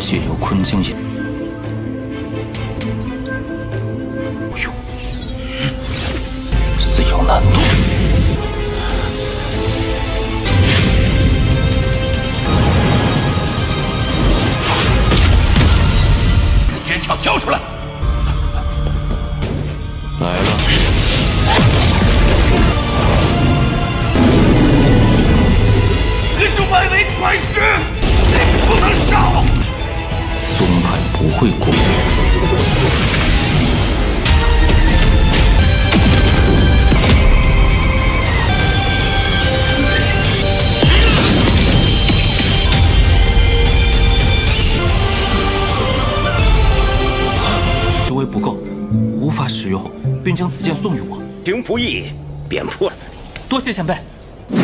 借由坤晶眼用，似有难度。诀窍交出来！来了。这是外围快师，你不能少！宗派不会过。修为不够，无法使用，便将此剑送与我。行不义便破。多谢前辈。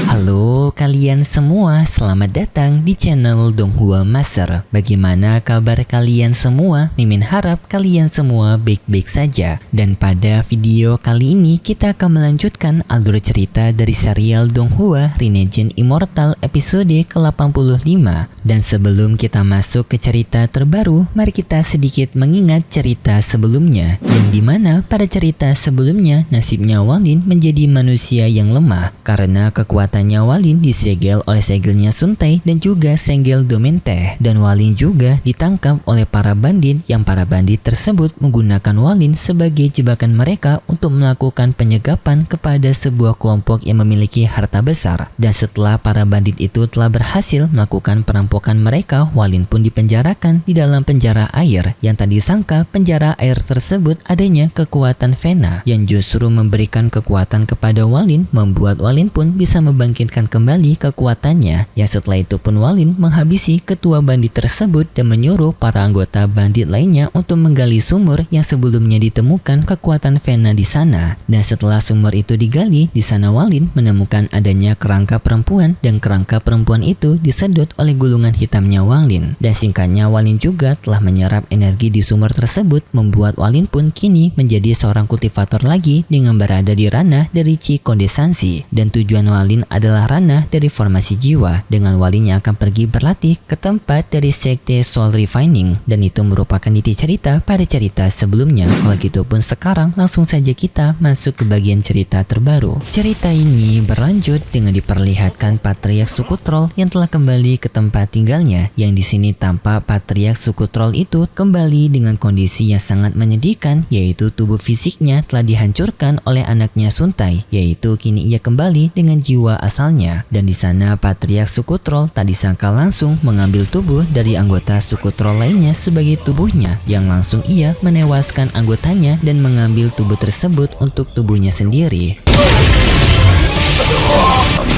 Halo kalian semua, selamat datang di channel Donghua Master. Bagaimana kabar kalian semua? Mimin harap kalian semua baik-baik saja. Dan pada video kali ini kita akan melanjutkan alur cerita dari serial Donghua Rinnegan Immortal episode ke-85. Dan sebelum kita masuk ke cerita terbaru, mari kita sedikit mengingat cerita sebelumnya, yang dimana pada cerita sebelumnya nasibnya Walin menjadi manusia yang lemah karena kekuatannya Walin disegel oleh segelnya Suntai dan juga segel Domenteh, dan Walin juga ditangkap oleh para bandit yang para bandit tersebut menggunakan Walin sebagai jebakan mereka untuk melakukan penyegapan kepada sebuah kelompok yang memiliki harta besar. Dan setelah para bandit itu telah berhasil melakukan perampokan mereka, Walin pun dipenjarakan di dalam penjara air, yang tadi sangka penjara air tersebut adanya kekuatan Vena yang justru memberikan kekuatan kepada Walin, membuat Walin pun bisa membangkitkan kembali kekuatannya. Ya, setelah itu pun Walin menghabisi ketua bandit tersebut dan menyuruh para anggota bandit lainnya untuk menggali sumur yang sebelumnya ditemukan kekuatan Vena di sana. Dan setelah sumur itu digali, di sana Walin menemukan adanya kerangka perempuan, dan kerangka perempuan itu disedot oleh gulungan hitamnya Walin. Dan singkatnya Walin juga telah menyerap energi di sumur tersebut, membuat Walin pun kini menjadi seorang kultivator lagi dengan berada di ranah dari Chi Kondesansi. Dan tujuan Walin adalah ranah dari formasi jiwa, dengan Walin yang akan pergi berlatih ke tempat dari sekte Soul Refining, dan itu merupakan inti cerita pada cerita sebelumnya. Kalau gitu pun sekarang langsung saja kita masuk ke bagian cerita terbaru. Cerita ini berlanjut dengan diperlihatkan Patriark suku Troll yang telah kembali ke tempat tinggalnya, yang di sini tampak Patriark suku Troll itu kembali dengan kondisi yang sangat menyedihkan, yaitu tubuh fisiknya telah dihancurkan oleh anaknya Suntai, yaitu kini ia kembali dengan jiwa asalnya. Dan di sana Patriark suku Troll tak disangka langsung mengambil tubuh dari anggota suku Troll lainnya sebagai tubuhnya, yang langsung ia menewaskan anggotanya dan mengambil tubuh tersebut untuk tubuhnya sendiri.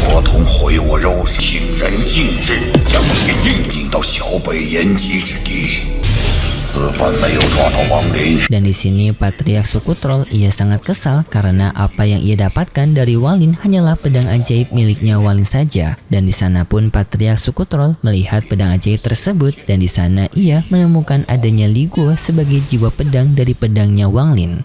魔童毁我肉身，请人禁制，将其禁引到小北延吉之地。 Dan di sini Patriark suku Troll ia sangat kesal karena apa yang ia dapatkan dari Walin hanyalah pedang ajaib miliknya Walin saja. Dan di sana pun Patriark suku Troll melihat pedang ajaib tersebut, dan di sana ia menemukan adanya Li Guo sebagai jiwa pedang dari pedangnya Walin.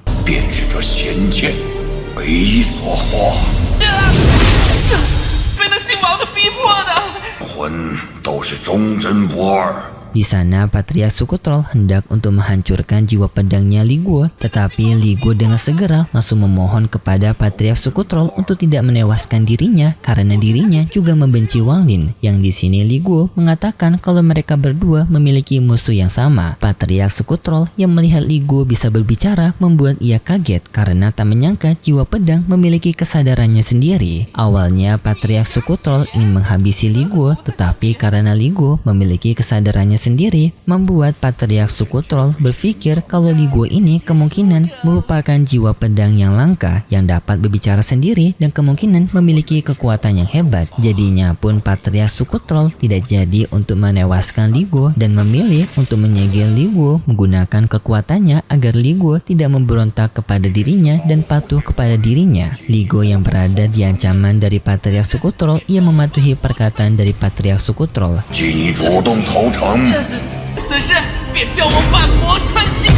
，Di sana Patriark suku Troll hendak untuk menghancurkan jiwa pedangnya Li Guo, tetapi Li Guo dengan segera langsung memohon kepada Patriark suku Troll untuk tidak menewaskan dirinya karena dirinya juga membenci Walin. Yang di sini Li Guo mengatakan kalau mereka berdua memiliki musuh yang sama. Patriark suku Troll yang melihat Li Guo bisa berbicara membuat ia kaget karena tak menyangka jiwa pedang memiliki kesadarannya sendiri. Awalnya Patriark suku Troll ingin menghabisi Li Guo, tetapi karena Li Guo memiliki kesadarannya sendiri, membuat Patriark suku Troll berpikir kalau Li Guo ini kemungkinan merupakan jiwa pedang yang langka yang dapat berbicara sendiri dan kemungkinan memiliki kekuatan yang hebat. Jadinya pun Patriark suku Troll tidak jadi untuk menewaskan Li Guo dan memilih untuk menyegel Li Guo menggunakan kekuatannya agar Li Guo tidak memberontak kepada dirinya dan patuh kepada dirinya. Li Guo yang berada di ancaman dari Patriark suku Troll, ia mematuhi perkataan dari Patriark suku Troll. 此事便叫我反魔穿心。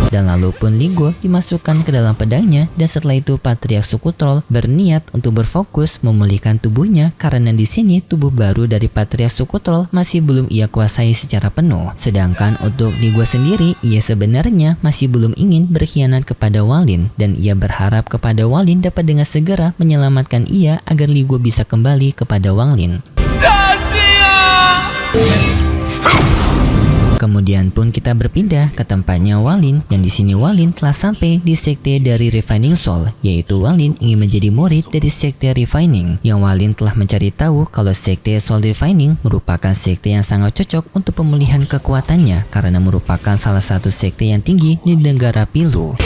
Dan lalu pun Li Guo dimasukkan ke dalam pedangnya, dan setelah itu Patriark Suku Troll berniat untuk berfokus memulihkan tubuhnya karena di sini tubuh baru dari Patriark Suku Troll masih belum ia kuasai secara penuh. Sedangkan untuk Li Guo sendiri, ia sebenarnya masih belum ingin berkhianat kepada Walin, dan ia berharap kepada Walin dapat dengan segera menyelamatkan ia agar Li Guo bisa kembali kepada Walin. Kemudian pun kita berpindah ke tempatnya Walin, yang di sini Walin telah sampai di sekte dari Refining Soul, yaitu Walin ingin menjadi murid dari sekte Refining, yang Walin telah mencari tahu kalau sekte Soul Refining merupakan sekte yang sangat cocok untuk pemulihan kekuatannya karena merupakan salah satu sekte yang tinggi di negara Pilu.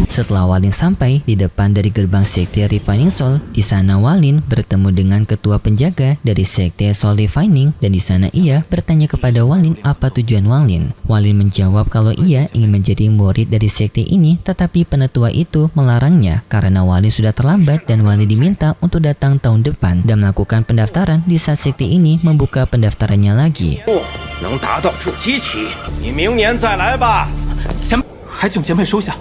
Setelah Walin sampai di depan dari gerbang sekte Refining Soul, di sana Walin bertemu dengan ketua penjaga dari sekte Soul Refining, dan di sana ia bertanya kepada Walin apa tujuan Walin. Walin menjawab kalau ia ingin menjadi murid dari sekte ini, tetapi penetua itu melarangnya karena Walin sudah terlambat, dan Walin diminta untuk datang tahun depan dan melakukan pendaftaran di saat sekte ini membuka pendaftarannya lagi. 能达到筑基期，你明年再来吧。还请前辈收下。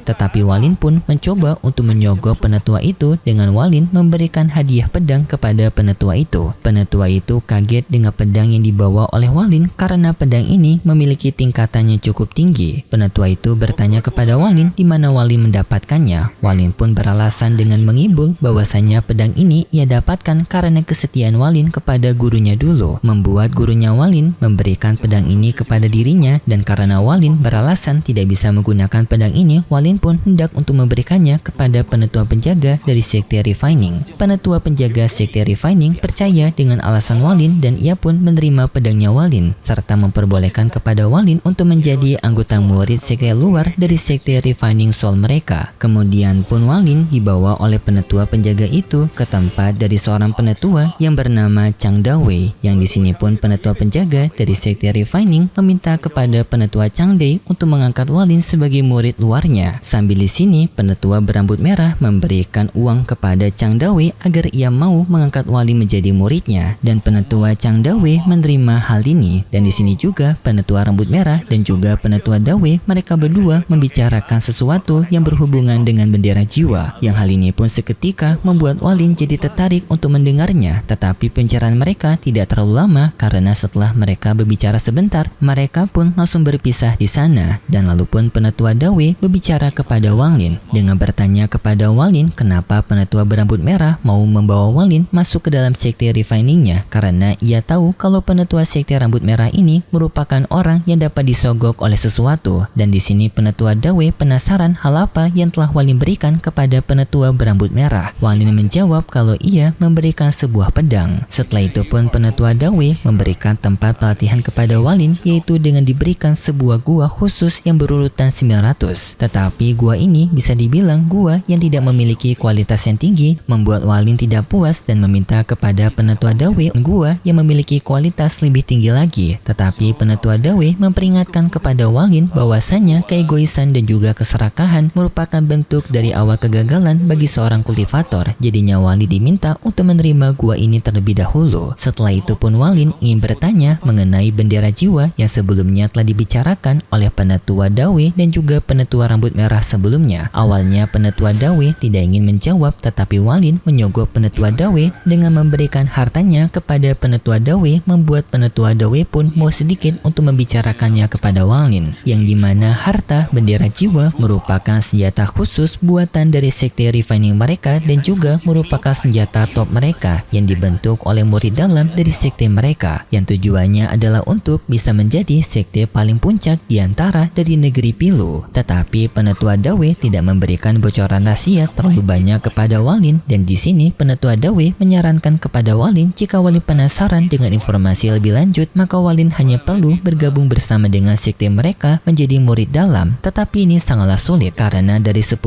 Tetapi Walin pun mencoba untuk menyogok penetua itu dengan Walin memberikan hadiah pedang kepada penetua itu. Penetua itu kaget dengan pedang yang dibawa oleh Walin karena pedang ini memiliki tingkatan yang cukup tinggi. Penetua itu bertanya kepada Walin di mana Walin mendapatkannya. Walin pun beralasan dengan mengibul bahwasanya pedang ini ia dapatkan karena kesetiaan Walin kepada gurunya dulu, membuat gurunya Walin memberikan pedang ini kepada dirinya, dan karena Walin beralasan tidak bisa menggunakan pedang ini, Walin pun hendak untuk memberikannya kepada penetua penjaga dari sekte Refining. Penetua penjaga sekte Refining percaya dengan alasan Walin, dan ia pun menerima pedangnya Walin serta memperbolehkan kepada Walin untuk menjadi anggota murid sekte luar dari sekte Refining Soul mereka. Kemudian pun Walin dibawa oleh penetua penjaga itu ke tempat dari seorang penetua yang bernama Chang Dawei, yang di sini pun penetua penjaga dari sekte Refining meminta kepada penetua Chang Dai untuk mengangkat Walin sebagai murid luarnya. Sambil di sini penetua berambut merah memberikan uang kepada Chang Dawei agar ia mau mengangkat Walin menjadi muridnya, dan penetua Chang Dawei menerima hal ini. Dan di sini juga penetua rambut merah dan juga penetua Dawei, mereka berdua membicarakan sesuatu yang berhubungan dengan bendera jiwa, yang hal ini pun seketika membuat Walin jadi tertarik untuk mendengarnya. Tetapi pembicaraan mereka tidak terlalu lama karena setelah mereka berbicara sebentar, mereka pun langsung berpisah di sana. Dan lalu pun penetua Dawei berbicara kepada Walin dengan bertanya kepada Walin kenapa penetua berambut merah mau membawa Walin masuk ke dalam sekte Refiningnya, karena ia tahu kalau penetua sekte rambut merah ini merupakan orang yang dapat disogok oleh sesuatu. Dan di sini penetua Dawei penasaran hal apa yang telah Walin berikan kepada penetua berambut merah. Walin menjawab kalau ia memberikan sebuah pedang. Setelah itu pun penetua Dawei memberikan tempat pelatihan kepada Walin, yaitu dengan diberikan sebuah gua khusus yang berurutan 900. Tetapi gua ini bisa dibilang gua yang tidak memiliki kualitas yang tinggi, membuat Walin tidak puas dan meminta kepada penetua Dawei gua yang memiliki kualitas lebih tinggi lagi. Tetapi penetua Dawei memperingatkan kepada Walin bahwasanya keegoisan dan juga keserakahan merupakan bentuk dari awal kegagalan bagi seorang kultivator. Jadinya Walin diminta untuk menerima gua ini terlebih dahulu. Setelah itu pun Walin ingin bertanya mengenai bendera jiwa yang sebelumnya telah dibicarakan oleh penetua Dawei dan juga penetua rambut merah sebelumnya. Awalnya penetua Dawei tidak ingin menjawab, tetapi Walin menyogok penetua Dawei dengan memberikan hartanya kepada penetua Dawei, membuat penetua Dawei pun mau sedikit untuk membicarakannya kepada Walin, yang dimana harta bendera jiwa merupakan senjata khusus buatan dari sekte Refining mereka dan juga merupakan senjata top mereka yang dibentuk oleh murid dalam dari sekte mereka, yang tujuannya adalah untuk bisa menjadi sekte paling puncak di antara dari negeri Pilu. Tetapi penetua Dawei tidak memberikan bocoran rahasia terlalu banyak kepada Walin, dan di sini penetua Dawei menyarankan kepada Walin jika Walin penasaran dengan informasi lebih lanjut, maka Walin hanya perlu bergabung bersama dengan sekte mereka menjadi murid dalam. Tetapi ini sangatlah sulit karena dari 10.000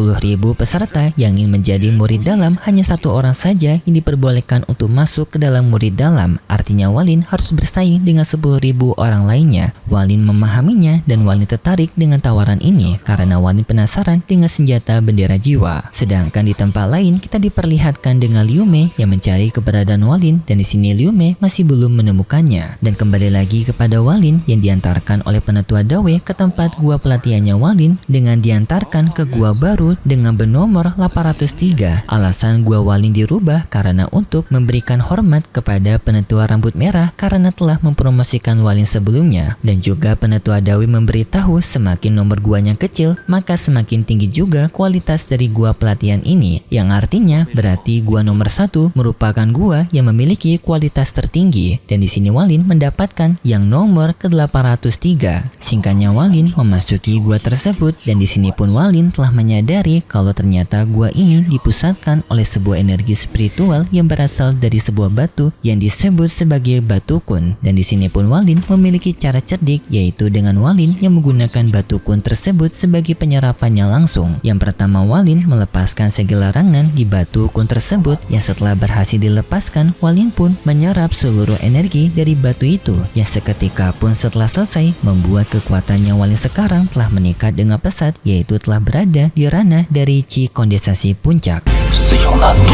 peserta yang ingin menjadi murid dalam, hanya satu orang saja yang diperbolehkan untuk masuk ke dalam murid dalam. Artinya Walin harus bersaing dengan 10.000 orang lainnya. Walin memahaminya dan Walin tertarik dengan tawaran ini karena Walin penasaran penasaran dengan senjata bendera jiwa. Sedangkan di tempat lain kita diperlihatkan dengan Liu Mei yang mencari keberadaan Walin, dan di sini Liu Mei masih belum menemukannya. Dan kembali lagi kepada Walin yang diantarkan oleh Penetua Dawei ke tempat gua pelatihannya Walin dengan diantarkan ke gua baru dengan bernomor 803. Alasan gua Walin dirubah karena untuk memberikan hormat kepada Penetua Rambut Merah karena telah mempromosikan Walin sebelumnya, dan juga Penetua Dawei memberitahu semakin nomor guanya kecil maka semakin tinggi juga kualitas dari gua pelatihan ini, yang artinya berarti gua nomor 1 merupakan gua yang memiliki kualitas tertinggi, dan di sini Walin mendapatkan yang nomor ke-803. Singkatnya Walin memasuki gua tersebut, dan di sini pun Walin telah menyadari kalau ternyata gua ini dipusatkan oleh sebuah energi spiritual yang berasal dari sebuah batu yang disebut sebagai batu kun, dan di sini pun Walin memiliki cara cerdik, yaitu dengan Walin yang menggunakan batu kun tersebut sebagai penyerapannya langsung. Yang pertama Walin melepaskan segel larangan di batu kun tersebut, yang setelah berhasil dilepaskan Walin pun menyerap seluruh energi dari batu itu, yang seketika pun setelah selesai membuat kekuatannya Walin sekarang telah meningkat dengan pesat, yaitu telah berada di ranah dari Qi kondensasi puncak. 自有难度。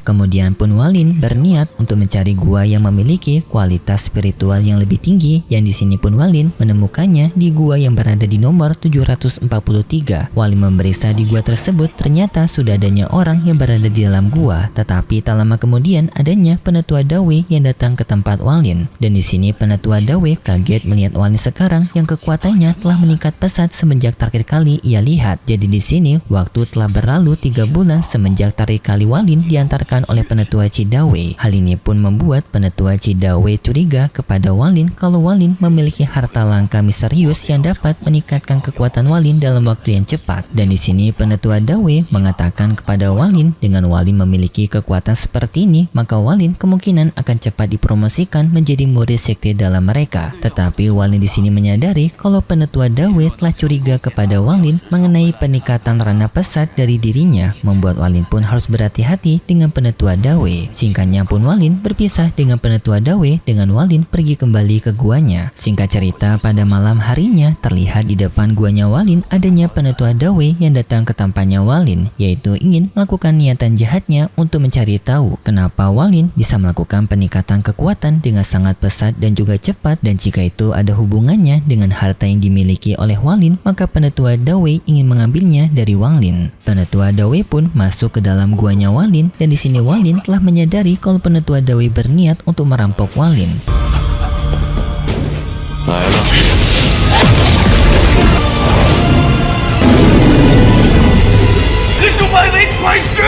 Kemudian pun Walin berniat untuk mencari gua yang memiliki kualitas spiritual yang lebih tinggi, yang di sini pun Walin menemukannya di gua yang berada di nomor 743. Walin memeriksa di gua tersebut, ternyata sudah adanya orang yang berada di dalam gua, tetapi tak lama kemudian adanya Penetua Dawei yang datang ke tempat Walin, dan di sini Penetua Dawei kaget melihat Walin sekarang yang kekuatannya telah meningkat pesat semenjak terakhir kali ia lihat. Jadi di sini waktu telah berlalu 3 bulan semenjak terakhir kali Walin diantarkan oleh Penetua Qi Dawei. Hal ini pun membuat Penetua Qi Dawei curiga kepada Walin kalau Walin memiliki harta langka misterius yang dapat meningkatkan kekuatan Walin dalam waktu yang cepat. Dan di sini Penetua Dawei mengatakan kepada Walin, dengan Walin memiliki kekuatan seperti ini, maka Walin kemungkinan akan cepat dipromosikan menjadi murid sekte dalam mereka. Tetapi Walin di sini menyadari kalau Penetua Dawei telah curiga kepada Walin mengenai peningkatan ranah pesat dari dirinya, membuat Walin pun harus berhati-hati dengan Penetua Dawei. Singkatnya pun Walin berpisah dengan Penetua Dawei dengan Walin pergi kembali ke guanya. Singkat cerita, pada malam harinya terlihat di depan guanya Walin adanya Penetua Dawei yang datang ke tempatnya Walin, yaitu ingin melakukan niatan jahatnya untuk mencari tahu kenapa Walin bisa melakukan peningkatan kekuatan dengan sangat pesat dan juga cepat, dan jika itu ada hubungannya dengan harta yang dimiliki oleh Walin, maka Penetua Dawei ingin mengambilnya dari Walin. Penetua Dawei pun masuk ke dalam guanya Walin, dan di sini Walin telah menyadari kalau Penetua Dawei berniat untuk merampok Walin. 来了。这是外围快石，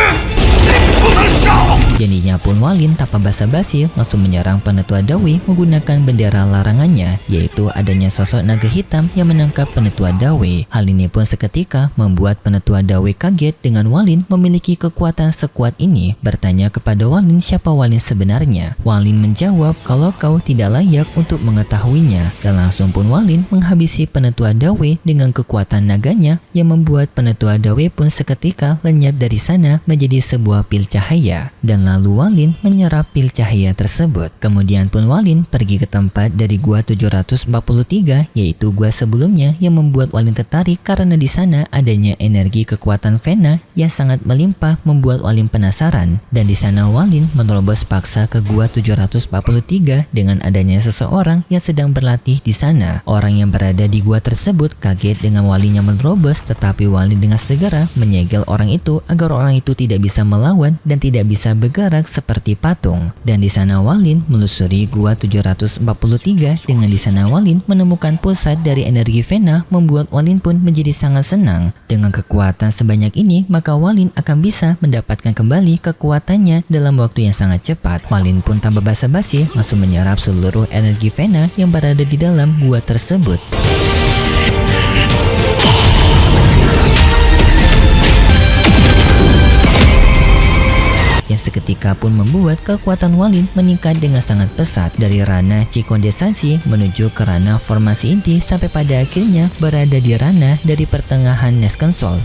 不能少。 Jadinya pun Walin tanpa basa-basi langsung menyerang Penetua Dawei menggunakan bendera larangannya, yaitu adanya sosok naga hitam yang menangkap Penetua Dawei. Hal ini pun seketika membuat Penetua Dawei kaget dengan Walin memiliki kekuatan sekuat ini, bertanya kepada Walin siapa Walin sebenarnya. Walin menjawab kalau kau tidak layak untuk mengetahuinya, dan langsung pun Walin menghabisi Penetua Dawei dengan kekuatan naganya yang membuat Penetua Dawei pun seketika lenyap dari sana menjadi sebuah pil cahaya, dan lalu Walin menyerap pil cahaya tersebut. Kemudian pun Walin pergi ke tempat dari gua 743, yaitu gua sebelumnya, yang membuat Walin tertarik karena di sana adanya energi kekuatan Vena yang sangat melimpah, membuat Walin penasaran. Dan di sana Walin menerobos paksa ke gua 743 dengan adanya seseorang yang sedang berlatih di sana. Orang yang berada di gua tersebut kaget dengan Walin yang menerobos, tetapi Walin dengan segera menyegel orang itu agar orang itu tidak bisa melawan dan tidak bisa bergerak seperti patung. Dan di sana Walin melusuri gua 743, dengan di sana Walin menemukan pusat dari energi Vena, membuat Walin pun menjadi sangat senang. Dengan kekuatan sebanyak ini, maka Walin akan bisa mendapatkan kembali kekuatannya dalam waktu yang sangat cepat. Walin pun tanpa basa-basi langsung menyerap seluruh energi Vena yang berada di dalam gua tersebut. Yang seketika pun membuat kekuatan Walin meningkat dengan sangat pesat dari ranah Qi kondensasi menuju ke ranah formasi inti, sampai pada akhirnya berada di ranah dari pertengahan Nesken Sol.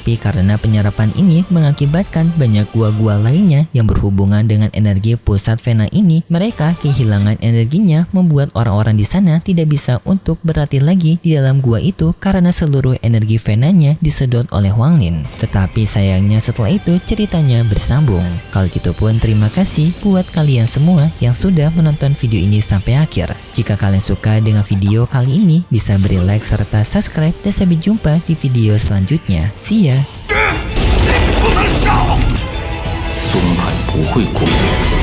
Tetapi karena penyerapan ini mengakibatkan banyak gua-gua lainnya yang berhubungan dengan energi pusat Vena ini, mereka kehilangan energinya, membuat orang-orang di sana tidak bisa untuk berlatih lagi di dalam gua itu karena seluruh energi Venanya disedot oleh Wang Lin. Tetapi sayangnya setelah itu ceritanya bersambung. Kalau gitu pun terima kasih buat kalian semua yang sudah menonton video ini sampai akhir. Jika kalian suka dengan video kali ini, bisa beri like serta subscribe, dan sampai jumpa di video selanjutnya. See ya! 不能杀我！宗派不会过。